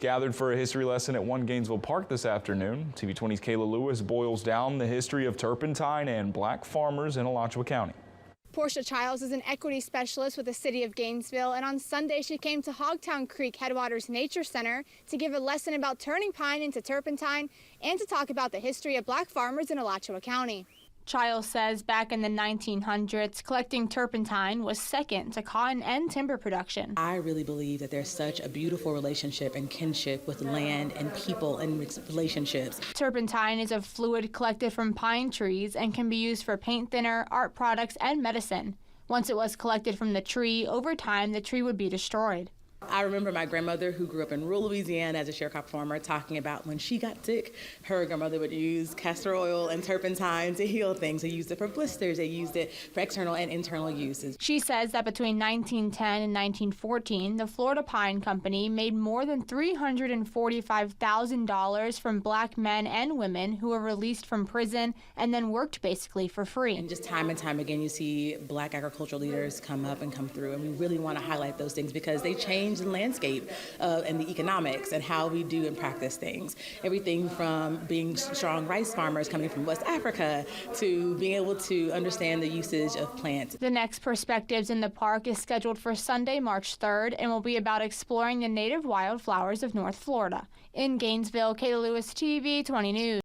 Gathered for a history lesson at One Gainesville Park this afternoon, TV 20's Kayla Lewis boils down the history of turpentine and black farmers in Alachua County. Portia Childs is an equity specialist with the city of Gainesville, and on Sunday she came to Hogtown Creek Headwaters Nature Center to give a lesson about turning pine into turpentine and to talk about the history of black farmers in Alachua County. Childs says back in the 1900s, collecting turpentine was second to cotton and timber production. I really believe that there's such a beautiful relationship and kinship with land and people and relationships. Turpentine is a fluid collected from pine trees and can be used for paint thinner, art products, and medicine. Once it was collected from the tree, over time the tree would be destroyed. I remember my grandmother, who grew up in rural Louisiana as a sharecrop farmer, talking about when she got sick, her grandmother would use castor oil and turpentine to heal things. They used it for blisters. They used it for external and internal uses. She says that between 1910 and 1914, the Florida Pine Company made more than $345,000 from black men and women who were released from prison and then worked basically for free. And just time and time again, you see black agricultural leaders come up and come through, and we really want to highlight those things because they change the landscape and the economics and how we do and practice things. Everything from being strong rice farmers coming from West Africa to being able to understand the usage of plants. The next Perspectives in the Park is scheduled for Sunday, March 3rd, and will be about exploring the native wildflowers of North Florida. In Gainesville, Kayla Lewis, TV 20 News.